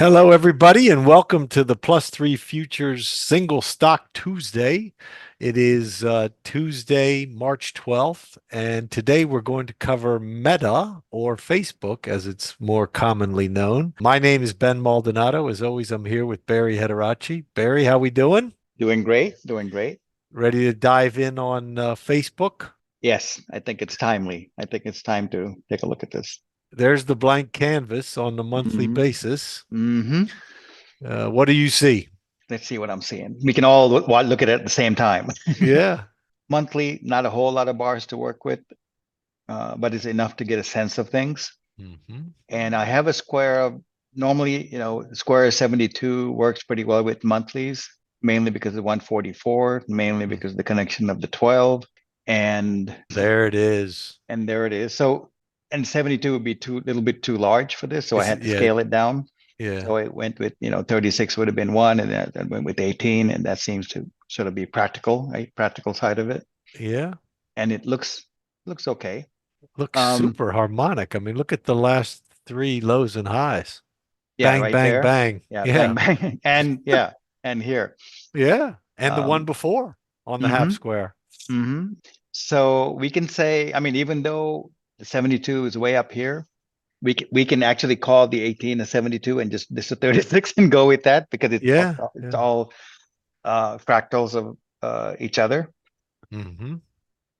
Hello, everybody, and welcome to the Plus3 Futures Single Stock Tuesday. It is Tuesday, March 12th, and today we're going to cover Meta, or Facebook, as it's more commonly known. My name is Ben Maldonado. As always, I'm here with Barry Hederachi. Barry, how we doing? Doing great, doing great. Ready to dive in on Facebook? Yes, I think it's timely. I think it's time to take a look at this. There's the blank canvas on the monthly hmm basis. hmm What do you see? Let's see what I'm seeing. We can all look at it at the same time. Yeah. Monthly, not a whole lot of bars to work with, but it's enough to get a sense of things. hmm And I have a square of normally, square of 72 works pretty well with monthlies, mainly because of 144, mainly because of the connection of the 12. And There it is. and there it is. So, and 72 would be too little bit too large for this, so I It's had to yeah, scale it down. yeah, So it went with 36 would have been one, and then went with 18, and that seems to sort of be practical, right? Practical side of it, yeah. and it looks okay. Looks Um, super harmonic. I mean, look at the last three lows and highs. yeah, Bang, right bang, there. bang. Yeah, bang Yeah, bang, and yeah, and here. yeah. And the one Um, before on the half hmm square. hmm So we can say, I mean, even though the 72 is way up here, we can actually call the 18 a 72 and just this a 36 and go with that because Yeah, it's yeah. all fractals of each other. hmm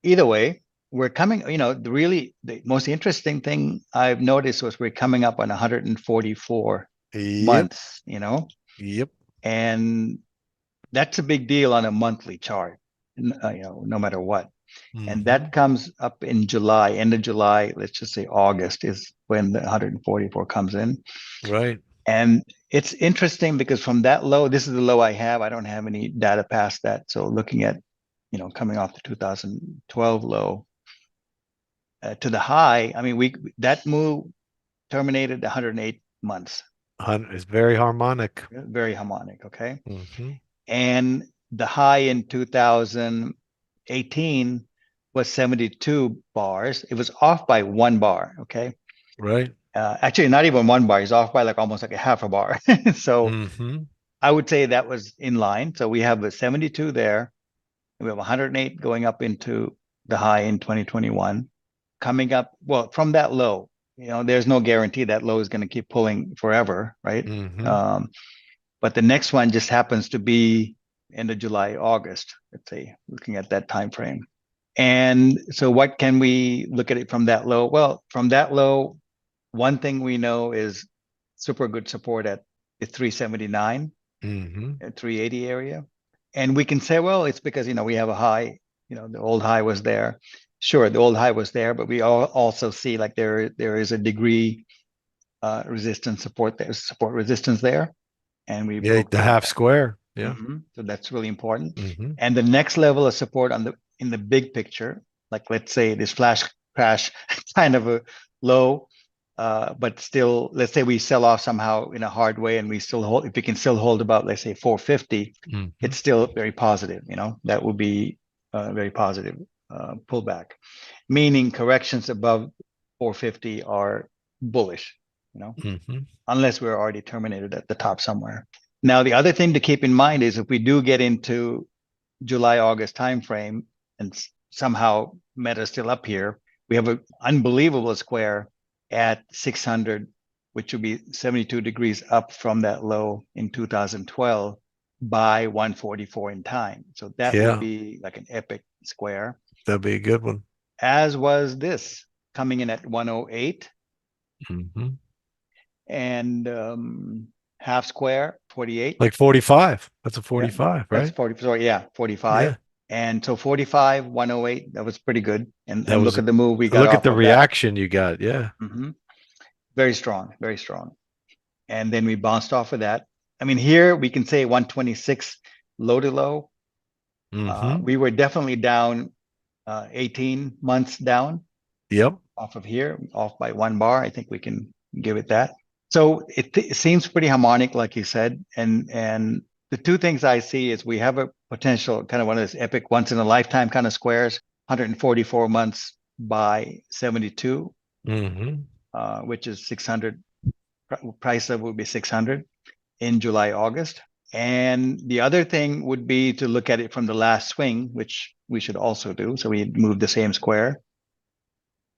Either way, we're coming, the most interesting thing I've noticed was we're coming up on 144 Yep, months, yep. and that's a big deal on a monthly chart, no matter what. And hmm that comes up in July, end of July, let's just say August is when the 144 comes in. Right. And it's interesting because from that low, this is the low I have. I don't have any data past that. So looking at, coming off the 2012 low to the high, I mean, that move terminated 108 months, It's very harmonic. very harmonic. Okay. hmm And the high in 2018 was 72 bars. It was off by 1 bar. Okay. Right. Actually, not even 1 bar. He's off by like almost like a half a bar. So hmm I would say that was in line. So we have a 72 there. We have 108 going up into the high in 2021. Coming up, well, from that low, there's no guarantee that low is going to keep pulling forever, right? hmm Um, but the next one just happens to be end of July, August, let's say, looking at that time frame. And so what can we look at it from that low? Well, from that low, one thing we know is super good support at the 379 hmm at 380 area. And we can say, well, it's because, we have a high, the old high was there. Sure, the old high was there, but we also see like there is a degree resistance support, there's support resistance there. And we Yeah, broke the through half that. square. Yeah. So that's really important. hmm And the next level of support in the big picture, like let's say this flash crash kind of a low, but still, let's say we sell off somehow in a hard way and we still hold, if we can still hold about, let's say 450, hmm it's still very positive, that would be a very positive pullback, meaning corrections above 450 are bullish, hmm unless we're already terminated at the top somewhere. Now, the other thing to keep in mind is if we do get into July, August timeframe and somehow Meta is still up here, we have an unbelievable square at 600, which would be 72 degrees up from that low in 2012 by 144 in time. So that would Yeah, be like an epic square, that'd be a good one. as was this coming in at 108 hmm and half square 48. Like 45. That's a Yeah, 45, that's right? 40. Sorry, yeah, 45. Yeah. And so 45, 108, that was pretty good. And That and was look at the move we got look at off the of that. reaction you got. Yeah. Very strong, very strong. And then we bounced off of that. I mean, here we can say 126 low to low. hmm We were definitely down 18 months down Yep. off of here, off by 1 bar. I think we can give it that. So it seems pretty harmonic, like you said. And the two things I see is we have a potential kind of one of those epic once in a lifetime kind of squares, 144 months by 72, hmm which is 600 price level would be 600 in July, August. And the other thing would be to look at it from the last swing, which we should also do. So we move the same square.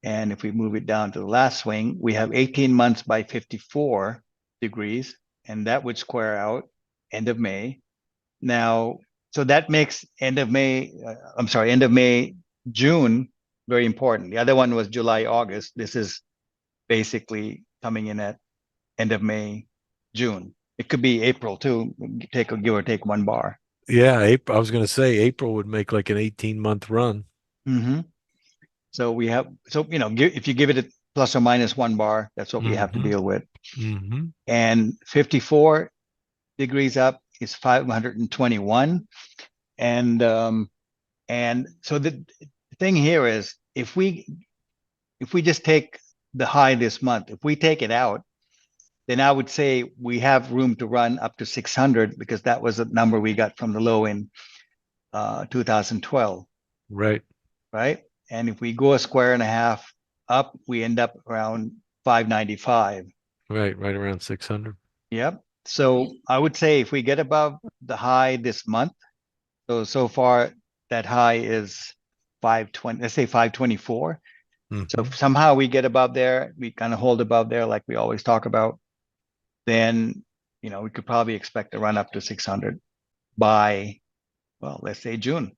And if we move it down to the last swing, we have 18 months by 54 degrees, and that would square out end of May. Now, so that makes end of May, end of May, June, very important. The other one was July, August. This is basically coming in at end of May, June. It could be April too, give or take 1 bar. Yeah, April. I was going to say April would make like an 18-month run. Mm-hmm. So we have, if you give it a plus or minus 1 bar, that's what we have to deal with. Mm-hmm. And 54 degrees up is 521. And so the thing here is, if we just take the high this month, if we take it out, then I would say we have room to run up to 600, because that was a number we got from the low in 2012. Right. Right. And if we go a square and a half up, we end up around 595. Right around 600. Yep. So I would say if we get above the high this month, so far that high is 520, let's say 524. So if somehow we get above there, we kind of hold above there like we always talk about, then we could probably expect a run up to 600 by, well, let's say June.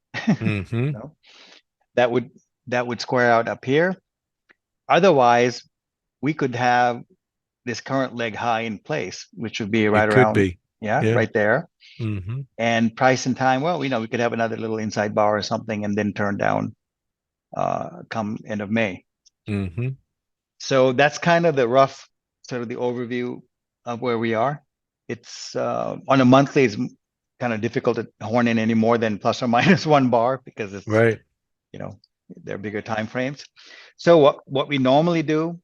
That would square out up here. Otherwise, we could have this current leg high in place, which would be right around, right there. And price and time, well, we could have another little inside bar or something, and then turn down come end of May. So that's kind of the rough sort of the overview of where we are. It's on a monthly, it's kind of difficult to horn in any more than plus or minus 1 bar, because it's they're bigger time frames. So what we normally do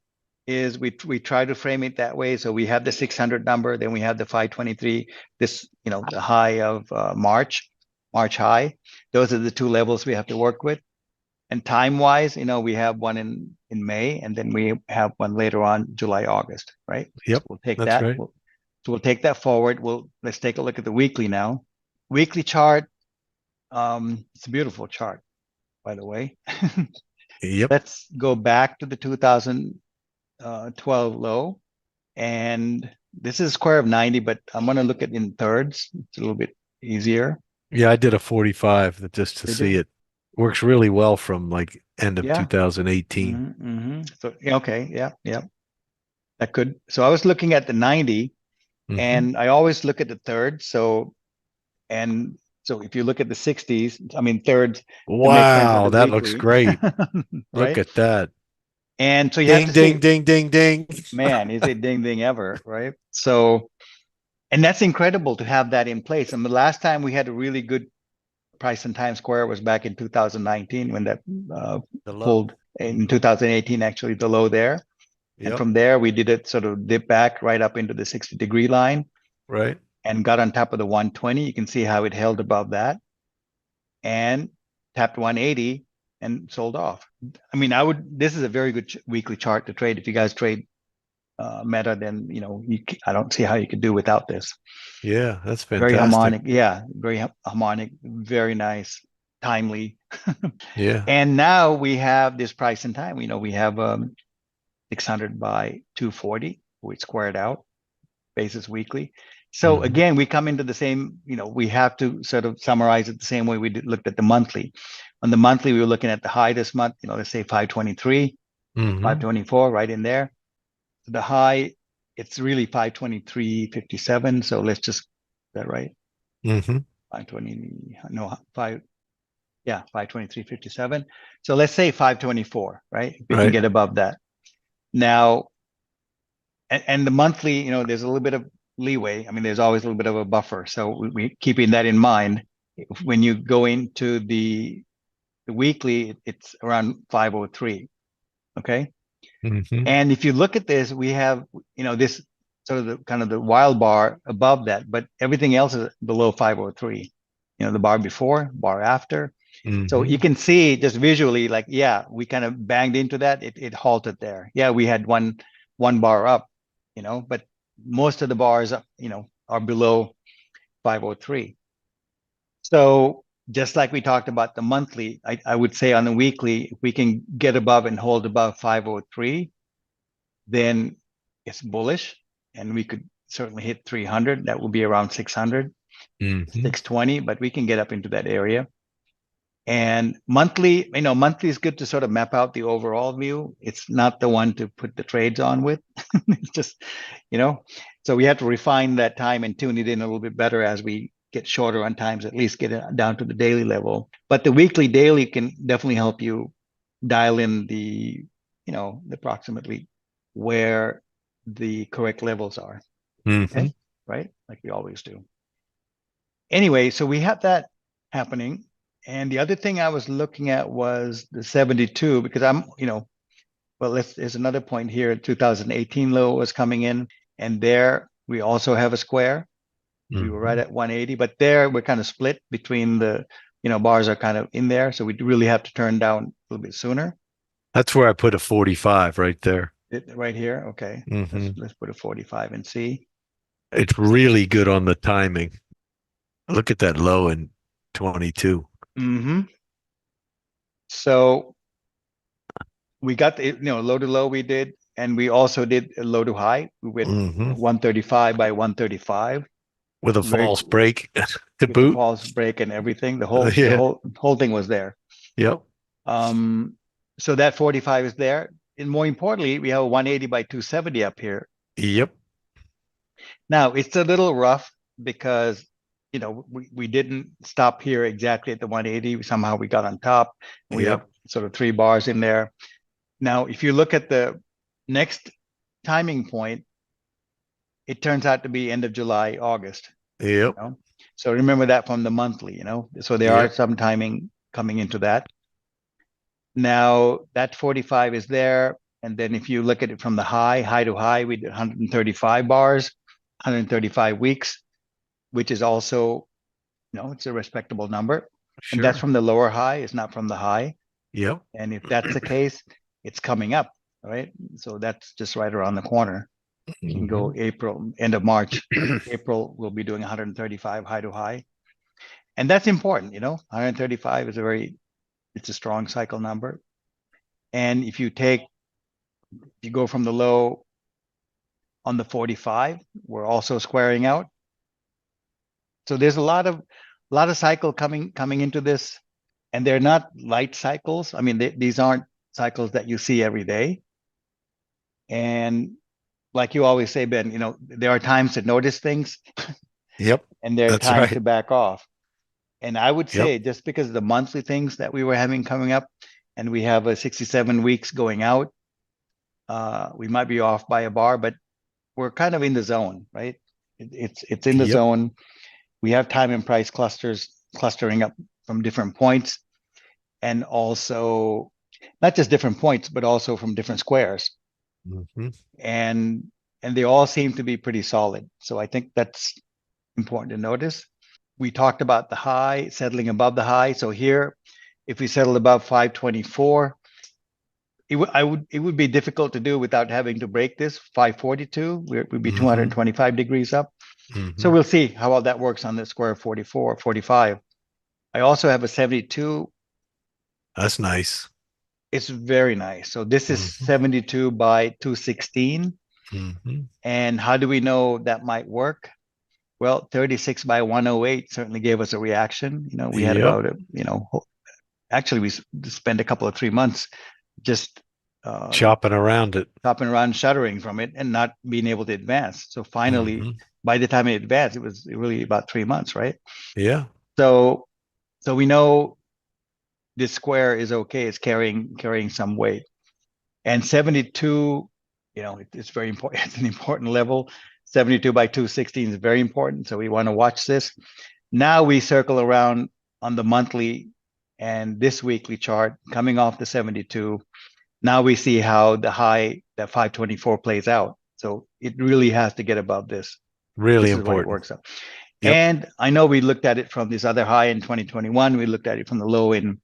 is we try to frame it that way. So we have the 600 number, then we have the 523, this the high of March high. Those are the 2 levels we have to work with. And time wise, we have one in May, and then we have one later on, July, August, right? Yep. So we'll take that's that. Right. So we'll take that forward. Let's take a look at the weekly now. Weekly chart. It's a beautiful chart, by the way. Yep. Let's go back to the 2012 low. And this is a square of 90, but I'm going to look at in thirds. It's a little bit easier. Yeah, I did a 45 just to see it. Works really well from like end of 2018. So, okay. Yeah. That could. So I was looking at the 90, and I always look at the third. So if you look at the 60s, I mean, thirds. Wow, that looks great. Look at that. And so you have to ding, ding, ding, ding. Man, is it ding, ding ever, right? So, and that's incredible to have that in place. And the last time we had a really good price and time square was back in 2019, when that pulled in 2018, actually the low there. And from there, we did it sort of dip back right up into the 60-degree line. Right. And got on top of the 120. You can see how it held above that. And tapped 180 and sold off. I mean, this is a very good weekly chart to trade. If you guys trade Meta, then, I don't see how you could do without this. Yeah, that's fantastic. Very harmonic. Yeah, very harmonic, very nice, timely. Yeah. And now we have this price and time. We have 600 by 240, which squared out, basis weekly. So again, we come into the same, we have to sort of summarize it the same way we looked at the monthly. On the monthly, we were looking at the high this month, let's say 523, 524, right in there. The high, it's really 523.57. So let's just, is that right? 523.57. So let's say 524, right? We can get above that. Now, and the monthly, there's a little bit of leeway. I mean, there's always a little bit of a buffer. So we keeping that in mind. When you go into the weekly, it's around 503. Okay. And if you look at this, we have, this sort of the kind of the wild bar above that, but everything else is below 503. The bar before, bar after. So you can see just visually, like, we kind of banged into that. It halted there. Yeah, we had one bar up, but most of the bars, are below 503. So just like we talked about the monthly, I would say on the weekly, if we can get above and hold above 503, then it's bullish, and we could certainly hit 300. That would be around 600, 620, but we can get up into that area. And monthly, monthly is good to sort of map out the overall view. It's not the one to put the trades on with. It's just, so we have to refine that time and tune it in a little bit better as we get shorter on times, at least get it down to the daily level. But the weekly daily can definitely help you dial in the approximately where the correct levels are. Okay, right? Like we always do. Anyway, so we have that happening. And the other thing I was looking at was the 72, because there's another point here. 2018 low was coming in, and there we also have a square. We were right at 180, but there we're kind of split between the, bars are kind of in there. So we really have to turn down a little bit sooner. That's where I put a 45 right there. Right here. Okay. Let's put a 45 and see. It's really good on the timing. Look at that low in 22. So we got the, low to low we did, and we also did a low to high. We went 135 by 135 with a false break to with boot. The false break and everything. The whole thing was there. Yep. So that 45 is there. And more importantly, we have a 180 by 270 up here. Yep. Now it's a little rough because we didn't stop here exactly at the 180. Somehow we got on top. We have sort of 3 bars in there. Now, if you look at the next timing point, it turns out to be end of July, August. Yep. So remember that from the monthly, So there are some timing coming into that. Now that 45 is there. And then if you look at it from the high to high, we did 135 bars, 135 weeks, which is also, it's a respectable number. Sure. And that's from the lower high, it's not from the high. Yep. And if that's the case, it's coming up, right? So that's just right around the corner. You can go April, end of March. April, we'll be doing 135 high to high. And that's important, 135 is it's a strong cycle number. And if you go from the low on the 45, we're also squaring out. So there's a lot of cycle coming into this, and they're not light cycles. I mean, these aren't cycles that you see every day. And like you always say, Ben, there are times to notice things. Yep. And there are times to back off. And I would say just because of the monthly things that we were having coming up, and we have a 67 weeks going out, we might be off by a bar, but we're kind of in the zone, right? It's in the zone. We have time and price clustering up from different points, and also not just different points, but also from different squares. And they all seem to be pretty solid. So I think that's important to notice. We talked about the high, settling above the high. So here, if we settle above 524, it would be difficult to do without having to break this 542. We'd be 225 degrees up. So we'll see how well that works on the square 44, 45. I also have a 72. That's nice. It's very nice. So this is 72 by 216. And how do we know that might work? Well, 36 by 108 certainly gave us a reaction. We had about actually we spent a couple of 3 months just chopping around it, shuddering from it, and not being able to advance. So finally, by the time it advanced, it was really about 3 months, right? Yeah. So we know this square is okay. It's carrying some weight. And 72, it's very important. It's an important level. 72 by 216 is very important. So we want to watch this. Now we circle around on the monthly and this weekly chart coming off the 72. Now we see how the high, that 524 plays out. So it really has to get above this. Really this important. Is what it works out. And I know we looked at it from this other high in 2021. We looked at it from the low in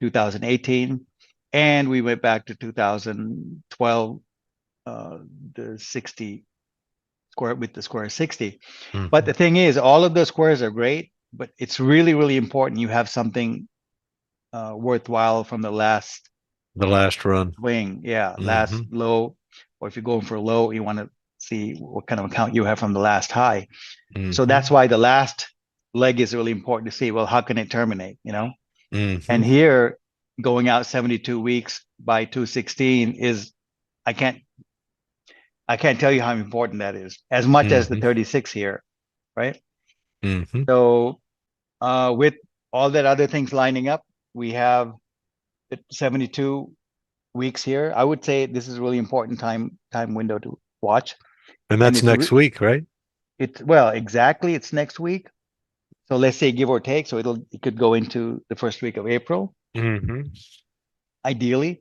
2018. And we went back to 2012, the 60 square 60. But Mhm. the thing is, all of those squares are great, but it's really, really important you have something worthwhile from the last The last run. swing. Yeah, last Hmm. low. Or if you're going for a low, you want to see what kind of account you have from the last high. So that's Hmm. why the last leg is really important to see, well, how can it terminate, Hmm. And here, going out 72 weeks by 216 is, I can't I can't tell you how important that is, as much as the Hmm. 36 here, right? Hmm. So with all that other things lining up, we have 72 weeks here. I would say this is a really important time window to watch. And And that's next week, right? well, exactly, it's next week. So let's say give or take. So it could go into the first week of April, Hmm. ideally.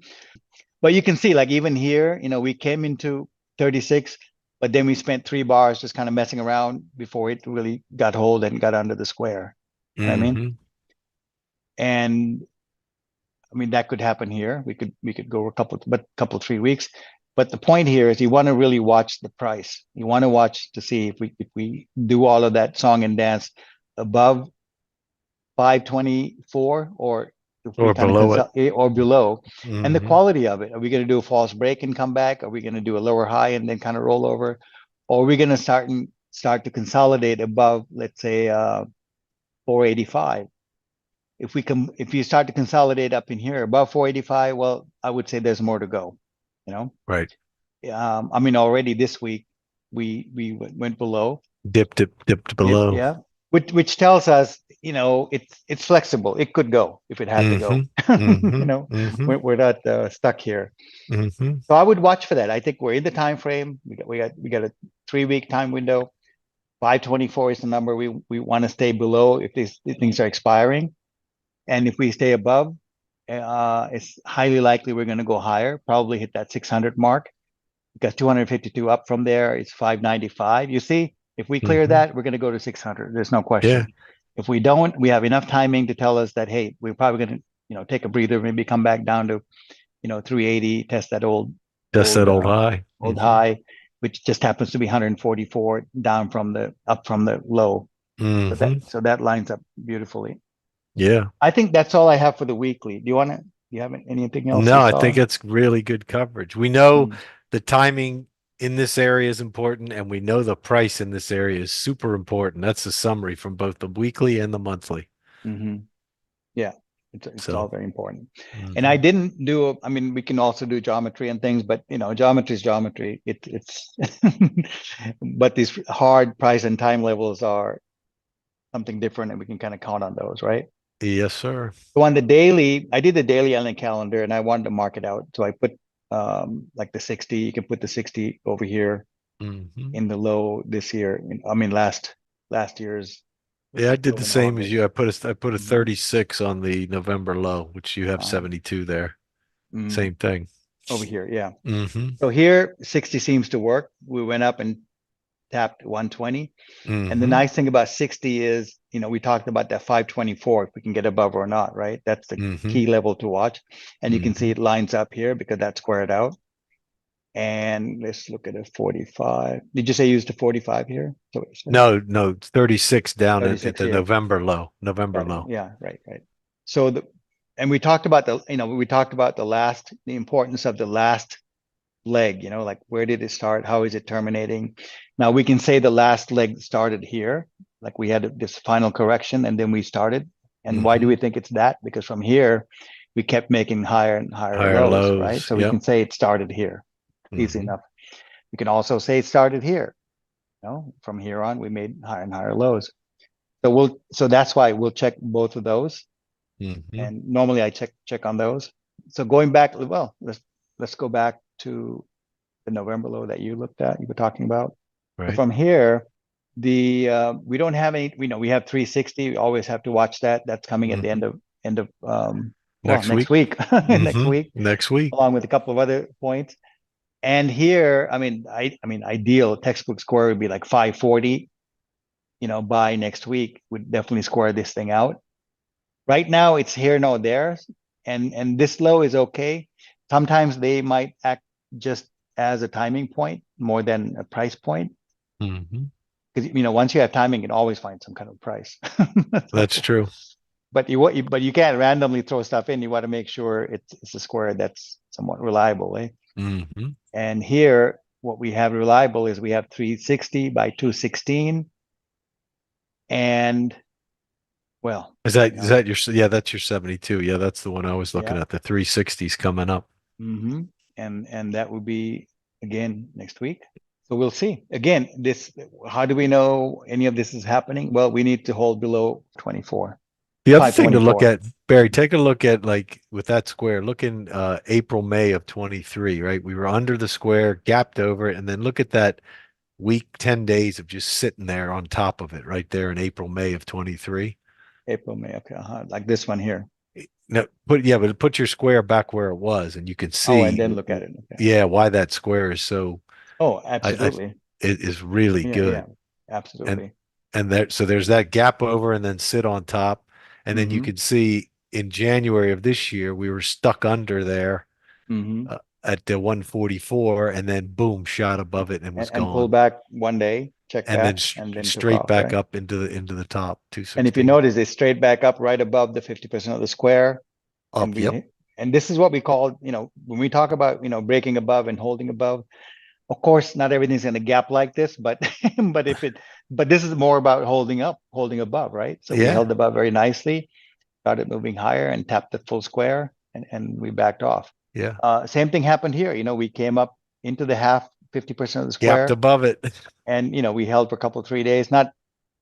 But you can see, like even here, we came into 36, but then we spent 3 bars just kind of messing around before it really got hold and got under the square. You know what I mean? Hmm. And I mean that could happen here. We could go a couple 3 weeks. But the point here is you want to really watch the price. You want to watch to see if we do all of that song and dance above 524, or if we Or kind of below it. or below, and the Hmm. quality of it. Are we going to do a false break and come back? Are we going to do a lower high and then kind of roll over? Or are we going to start to consolidate above, let's say, 485? If you start to consolidate up in here above 485, well, I would say there's more to go. You know, Right. I mean, already this week we went below. Dipped below. Yeah, which tells us, it's flexible. It could go if it had to Hmm. go. Hmm. Hmm. We're not stuck here. Hmm. So I would watch for that. I think we're in the time frame. We got a 3 week time window. 524 is the number we want to stay below if these things are expiring, and if we stay above, it's highly likely we're going to go higher. Probably hit that 600 mark, because 252 up from there is 595. You see, if we clear Hmm. that, we're going to go to 600. There's no Yeah. question. If we don't, we have enough timing to tell us that, hey, we're probably going to, take a breather, maybe come back down to, 380, test that That's old, that old high. old high, which just happens to be 144 down up from the low. So Hmm. that lines up beautifully. Yeah. I think that's all I have for the weekly. Do you have anything else No, you I think saw? it's really good coverage. We know Mm, the timing in this area is important, and we know the price in this area is super important. That's the summary from both the weekly and the monthly. hmm Yeah, it's all So, very important. And I mhm. didn't do, I mean, we can also do geometry and things, but geometry is geometry. It's but these hard price and time levels are something different, and we can kind of count on those, right? Yes, sir. So on the daily, I did the daily on the calendar, and I wanted to mark it out. So I put like the 60. You can put the 60 over here Hmm. in the low this year. I mean, last year's Yeah, I did low the in same as August. you. I put a Mhm. 36 on the November low, which you have Um, 72 there. mm, Same thing. over here, yeah. Hmm. So here, 60 seems to work. We went up and tapped 120. And the Hmm. nice thing about 60 is, we talked about that 524, if we can get above or not, right? That's the Hmm. key level to watch. And you can see Hmm. it lines up here because that's squared out. And let's look at a 45. Did you say use the 45 here? So what you said? No, no, 36 down at 36 the here. November low. November Got it. low. Yeah, right, right. So and we talked about the importance of the last leg, like where did it start? How is it terminating? Now we can say the last leg started here, like we had this final correction and then we started. And why do Hmm. we think it's that? Because from here, we kept making higher and higher Higher lows, right? lows. So we Yep. can say it started here. Easy Hmm. enough. We can also say it started here. From here on, we made higher and higher lows. So that's why we'll check both of those. Hmm. And normally I check on those. So going back, well, let's go back to the November low that you were talking about. So Right. from here, we don't have any, we have 360. We always have to watch that. That's coming at the Hmm. end of Next next week. week, next Hmm. week, Next week. along with a couple of other points. And here, I mean, ideal textbook score would be like 540. By next week, would definitely score this thing out. Right now, it's here, no there, and this low is okay. Sometimes they might act just as a timing point more than a price point. Hmm. Because once you have timing, you can always find some kind of price. That's So, true. but you can't randomly throw stuff in. You want to make sure it's a square that's somewhat reliable, eh? Hmm. And here, what we have reliable is we have 360 by 216, and well, Is that your, yeah, that's your 72. Yeah, that's the one I was looking yeah. at. The 360s coming up. And that will be again next week. So we'll see. Again, how do we know any of this is happening? Well, we need to hold below 24, The other thing to look 524. at, Barry, take a look at like with that square, look in April, May of 23, right? We were under the square, gapped over it, and then look at that week, 10 days of just sitting there on top of it right there in April, May of 23. April, May. Okay, like this one here. No, but put your square back where it was, and you can Oh, and see, then look at it. Okay. yeah, why that square is so, Oh, I absolutely. it is really Yeah, yeah, good. And absolutely. so there's that gap over and then sit on top. And then you Mm-hmm. can see in January of this year, we were stuck under there Mm-hmm. at the 144 and then boom, shot above it and was And pull gone. back one day, check And then back, and then took straight off, back right? up into the top And if you 216 notice, it's straight back up right above the 50% of the square. And up. Yep. this is what we call, when we talk about, breaking above and holding above, of course, not everything's in a gap like this, but but but this is more about holding above, right? So we Yeah. held above very nicely, started moving higher and tapped the full square, and we backed off. Yeah. Same thing happened here. We came up into the half, 50% of the Gapped square, above it. and we held for a couple of 3 days, not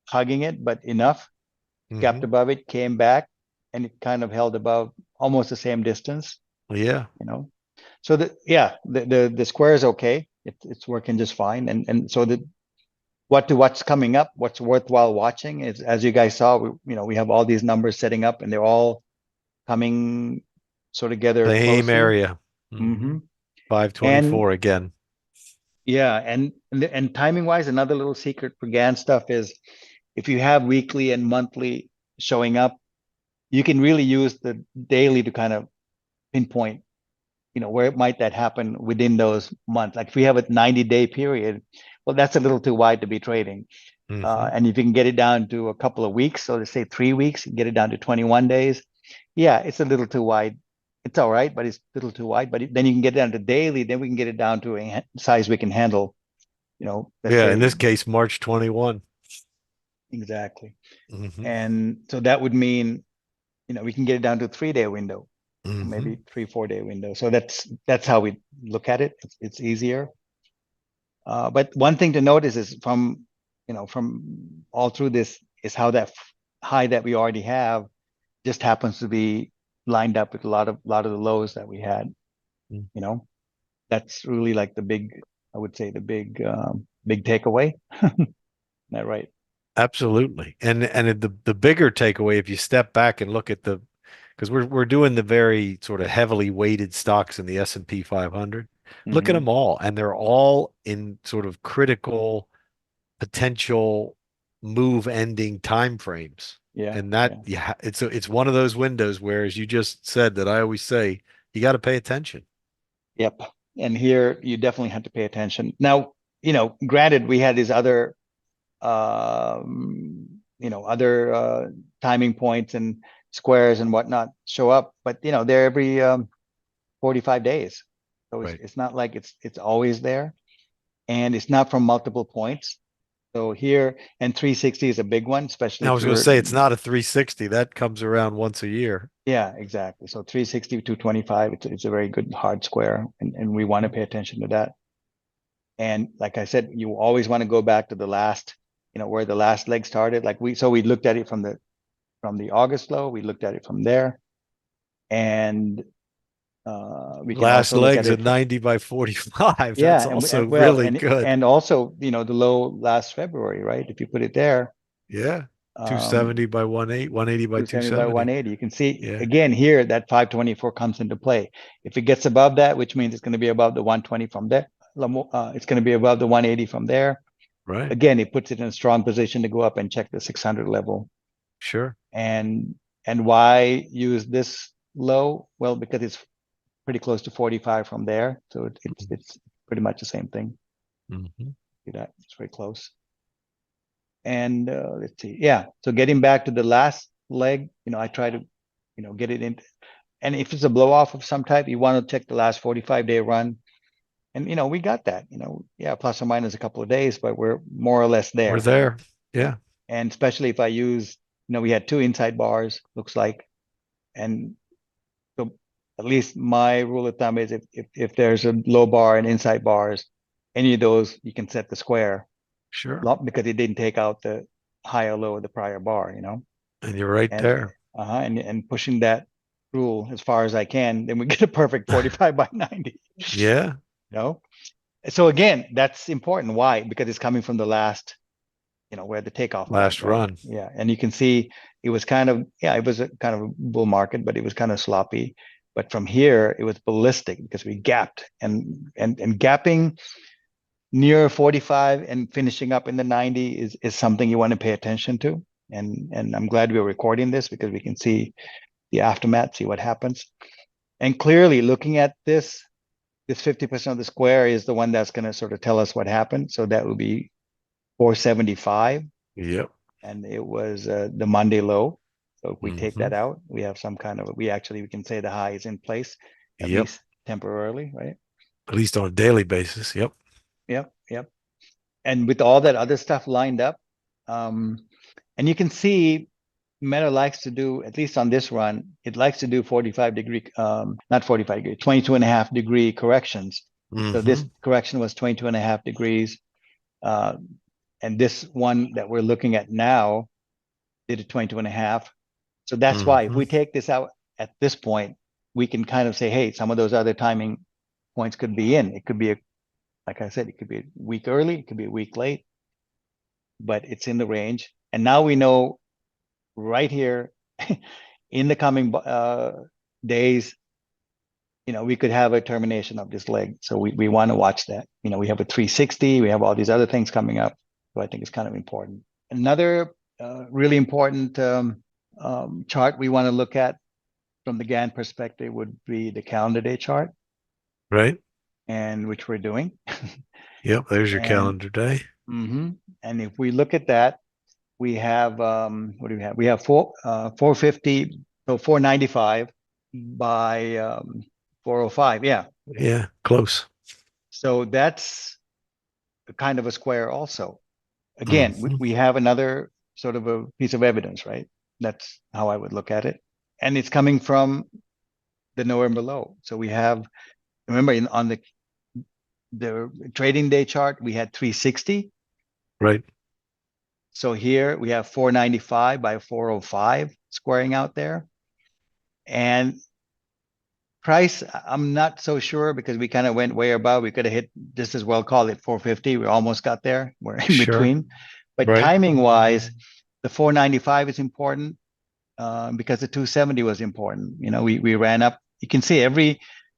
hugging it, but enough, gapped Hmm. above it, came back, and it kind of held above almost the same distance, Yeah. you know. So the square is okay. It's working just fine. And so what's coming up, what's worthwhile watching is, as you guys saw, we have all these numbers setting up, and they're all coming sort of together Same closely. area. Hmm. Hmm. And 524 again. yeah, and timing wise, another little secret for Gann stuff is, if you have weekly and monthly showing up, you can really use the daily to kind of pinpoint, where might that happen within those months. Like if we have a 90-day period, well, that's a little too wide to be trading. Hmm. And if you can get it down to a couple of weeks, so let's say 3 weeks, get it down to 21 days. Yeah, it's a little too wide. It's all right, but it's a little too wide. But then you can get it down to daily. Then we can get it down to a size we can handle. Let's Yeah. In say this case, March 21. exactly. Hmm. And so that would mean, we can get it down to a 3-day window, Hmm. maybe 3, 4-day window. So that's how we look at it. It's easier. But one thing to notice is from all through this is how that high that we already have just happens to be lined up with a lot of the lows that we had. You know, that's really like I would say the big takeaway. Is that right? Absolutely. And the bigger takeaway, if you step back and look at because we're doing the very sort of heavily weighted stocks in the S&P 500. Look at Mm-hmm. them all, and they're all in sort of critical potential move ending time frames. Yeah, And that yeah, yeah, it's one of those windows where, as you just said, that I always say, you got to pay attention. yep. And here you definitely have to pay attention. Now, granted, we had these other timing points and squares and whatnot show up, but they're every 45 days. So it's, Right. it's not like it's always there, and it's not from multiple points. So here, and 360 is a big one, especially Now, I if was going to you're, say it's not a 360 that comes around once a year. yeah, exactly. So 360 to 25, it's a very good hard square, and we want to pay attention to that. And like I said, you always want to go back to the last, where the last leg started. We looked at it from the August low, we looked at it from there, and we can Last also look at legs at it. 90 by 45. Yeah, That's and, also well, really and good. and also, the low last February, right? If you put it there, Yeah. um, 270 by 180 by 270 by 270. 180, you can see Yeah. again here that 524 comes into play. If it gets above that, which means it's going to be above the 120 from there, it's going to be above the 180 from there. Right. Again, it puts it in a strong position to go up and check the 600 level. Sure. And why use this low? Well, because it's pretty close to 45 from there, so it's pretty much the same thing. Hmm. See that? It's very close. And let's see. Yeah. So getting back to the last leg, I try to, get it in. And if it's a blow off of some type, you want to check the last 45-day run. And, we got that, yeah, plus or minus a couple of days, but we're more or less there. We're there. Yeah. And especially if I use, we had 2 inside bars, looks like. And so at least my rule of thumb is if there's a low bar and inside bars, any of those, you can set the square. Sure. Because it didn't take out the high or low of the prior bar, And you're right there. And pushing that rule as far as I can, then we get a perfect 45 by 90. Yeah. So again, that's important. Why? Because it's coming from the last, where the takeoff last point, right? run. Yeah. And you can see it was kind of, it was a kind of a bull market, but it was kind of sloppy. But from here, it was ballistic because we gapped and gapping near 45 and finishing up in the 90 is something you want to pay attention to. And I'm glad we're recording this because we can see the aftermath, see what happens. And clearly looking at this 50% of the square is the one that's going to sort of tell us what happened. So that would be 475. Yep. And it was the Monday low. So if we take Mm-hmm. that out, we have some kind of, we can say the high is in place, at Yep. least temporarily, right? At least on a daily basis. Yep. Yep. And with all that other stuff lined up, and you can see Meta likes to do, at least on this run, it likes to do 45 degree, not 45 degree, 22 and a half degree corrections. So this Mm-hmm. correction was 22 and a half degrees. And this one that we're looking at now did a 22 and a half. So that's why if we take this out at this point, we can kind of say, hey, some of those other timing points could be in. It could be, like I said, it could be a week early, it could be a week late, but it's in the range. And now we know right here in the coming days, we could have a termination of this leg. So we want to watch that. We have a 360, we have all these other things coming up. So I think it's kind of important. Another really important chart we want to look at from the Gann perspective would be the calendar day chart. Right. And which we're doing. Yep. There's your calendar day. And if we look at that, we have, what do we have? We have 450, so 495 by 405. Yeah. Yeah. Close. So that's kind of a square also. Again, we have another sort of a piece of evidence, right? That's how I would look at it. And it's coming from the November low. So we have, remember on the trading day chart, we had 360. Right. So here we have 495 by 405 squaring out there. And price, I'm not so sure because we kind of went way above. We could have hit just as well call it 450. We almost got there. We're in between. But timing wise, the 495 is important because the 270 was important. We ran up. You can see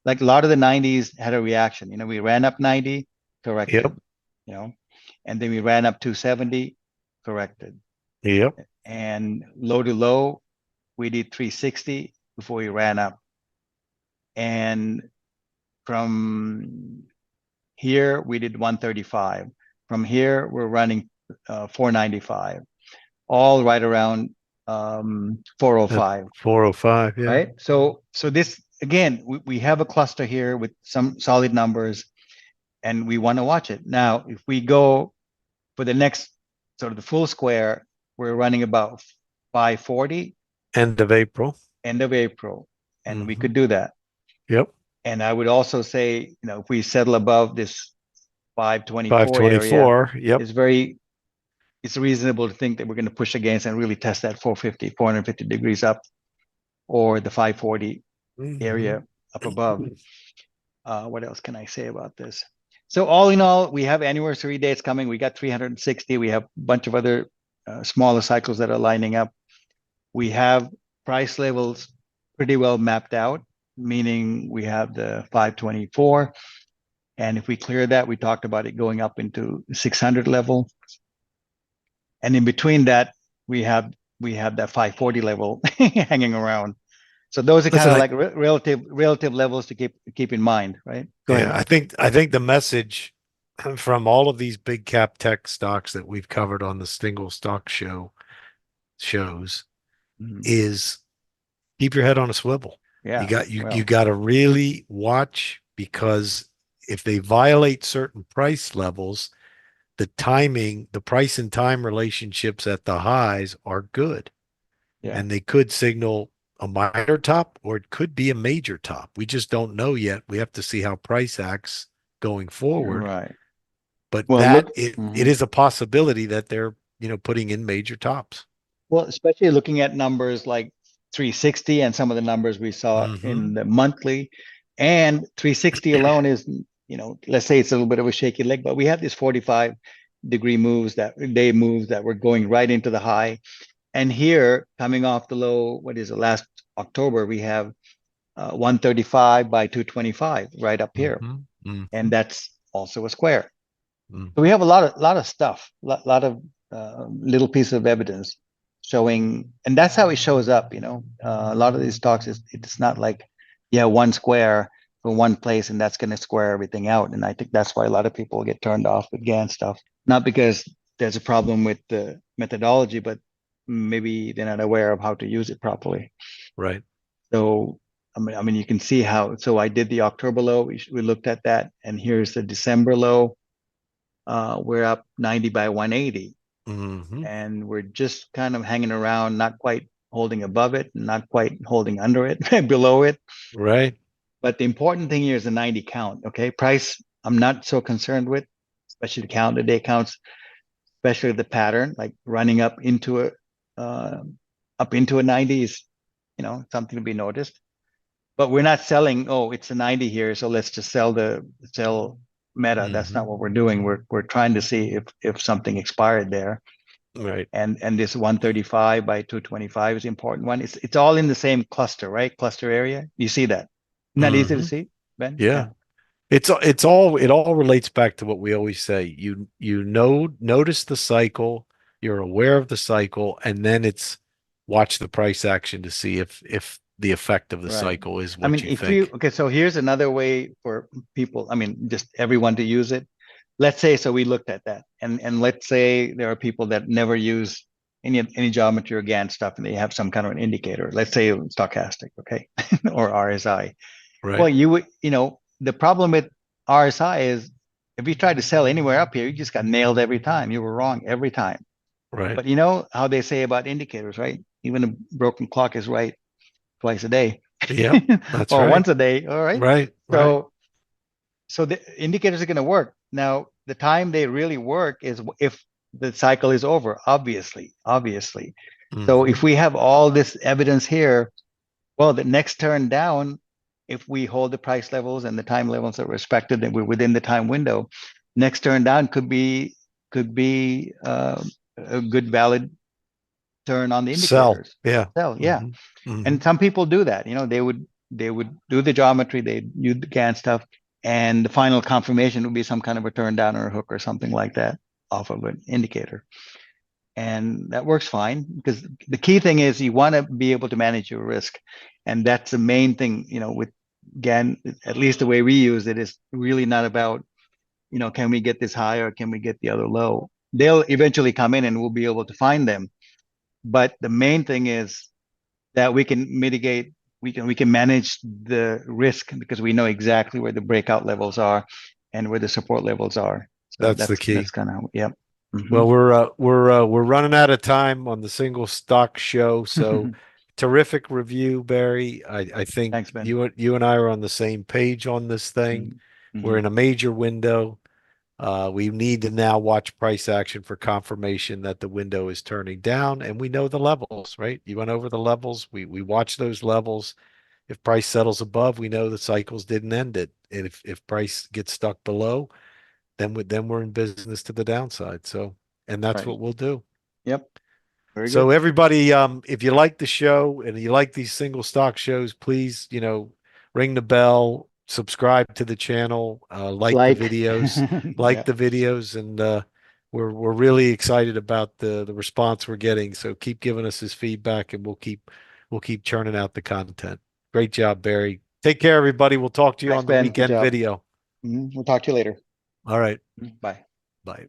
like a lot of the 90s had a reaction. We ran up 90, corrected. Yep. And then we ran up 270, corrected. Yep. And low to low, we did 360 before we ran up. And from here, we did 135. From here, we're running 495, all right around 405. 405, yeah. Right. So this, again, we have a cluster here with some solid numbers, and we want to watch it. Now, if we go for the next sort of the full square, we're running about 540. End of April. And we could do that. Yep. And I would also say, if we settle above this 524 area, yep. It's reasonable to think that we're going to push against and really test that 450 degrees up, or the 540 area up above. What else can I say about this? So all in all, we have anniversary dates coming. We got 360. We have a bunch of other smaller cycles that are lining up. We have price levels pretty well mapped out, meaning we have the 524. And if we clear that, we talked about it going up into 600 level. And in between that, we have that 540 level hanging around. So those are kind of like relative levels to keep in mind, right? Go ahead. I think the message from all of these big cap tech stocks that we've covered on the single stock shows Mhm. is keep your head on a swivel. You Yeah. got you Well, got to really watch, because if they violate certain price levels, the timing, the price and time relationships at the highs are good, yeah. and they could signal a minor top or it could be a major top. We just don't know yet. We have to see how price acts going forward. Right. But Well, that look. it Mhm. is a possibility that they're, putting in major tops. Well, especially looking at numbers like 360 and some of the numbers we saw Hmm. in the monthly, and 360 alone is, let's say it's a little bit of a shaky leg, but we have these 45-degree moves, that day moves that were going right into the high. And here, coming off the low, what is it, last October, we have 135 by 225 right up here. Hmm. And Hmm. that's also a square. So we Hmm. have a lot of stuff, lot of little pieces of evidence showing, and that's how it shows up. A lot of these talks is it's not like, yeah, one square from one place and that's going to square everything out. And I think that's why a lot of people get turned off with Gann stuff, not because there's a problem with the methodology, but maybe they're not aware of how to use it properly. Right. So I mean, you can see how. So I did the October low. We looked at that, and here's the December low. We're up 90 by 180, Hmm. and we're just kind of hanging around, not quite holding above it, not quite holding under it, below it. Right. But the important thing here is the 90 count. Okay, price I'm not so concerned with, especially the count, the day counts, especially the pattern, like running uh, up into a 90 is, something to be noticed. But we're not selling, oh, it's a 90 here, so let's just sell Meta. That's not Hmm. what we're doing. We're trying to see if something expired there. Right. And this 135 by 225 is the important one. It's all in the same cluster, right? Cluster area. You see that? Not easy to Hmm. see, Ben? Yeah. Yeah, It all relates back to what we always say. Notice the cycle, you're aware of the cycle, and then it's watch the price action to see if the effect of the right. cycle is I what mean, you if you think. okay, so here's another way for people, I mean, just everyone to use it. Let's say, so we looked at that, and let's say there are people that never use any geometry or Gann stuff, and they have some kind of an indicator. Let's say stochastic, okay, or RSI. Well, Right. the problem with RSI is if you try to sell anywhere up here, you just got nailed every time. You were wrong every time. Right. But you know how they say about indicators, right? Even a broken clock is right twice a day, Yep. That's or right. once a day. All right. Right. Right. So the indicators are going to work. Now, the time they really work is if the cycle is over, obviously. So if Hmm. we have all this evidence here, well, the next turn down, if we hold the price levels and the time levels that are respected, and we're within the time window, next turn down could be a good valid turn on the Sell. indicators. Yeah. So yeah, Hmm. Hmm. and some people do that. They would do the geometry, they use the Gann stuff, and the final confirmation would be some kind of a turn down or a hook or something like that off of an indicator, and that works fine because the key thing is you want to be able to manage your risk, and that's the main thing. With Gann, at least the way we use it is really not about can we get this high or can we get the other low. They'll eventually come in and we'll be able to find them, but the main thing is that we can mitigate, we can manage the risk because we know exactly where the breakout levels are and where the support levels are. So That's the that's key. kind of, yep. Well, we're running out of time on the single stock show, so terrific review, Barry. I think Thanks, Ben. you and I are on the same page on this thing. We're Mm-hmm. in a major window. We need to now watch price action for confirmation that the window is turning down, and we know the levels, right? You went over the levels. We watch those levels. If price settles above, we know the cycles didn't end it. And if price gets stuck below, then we're in business to the downside. So, and that's Right. what we'll do. Yep. Very So good. everybody, if you like the show and you like these single stock shows, please, ring the bell, subscribe to the channel, Like, like yeah, the videos, and we're really excited about the response we're getting. So keep giving us his feedback, and we'll keep churning out the content. Great job, Barry. Take care, everybody. We'll talk to you thanks, on the Ben. Good weekend job. video. We'll talk to you later. All right. Bye. Bye.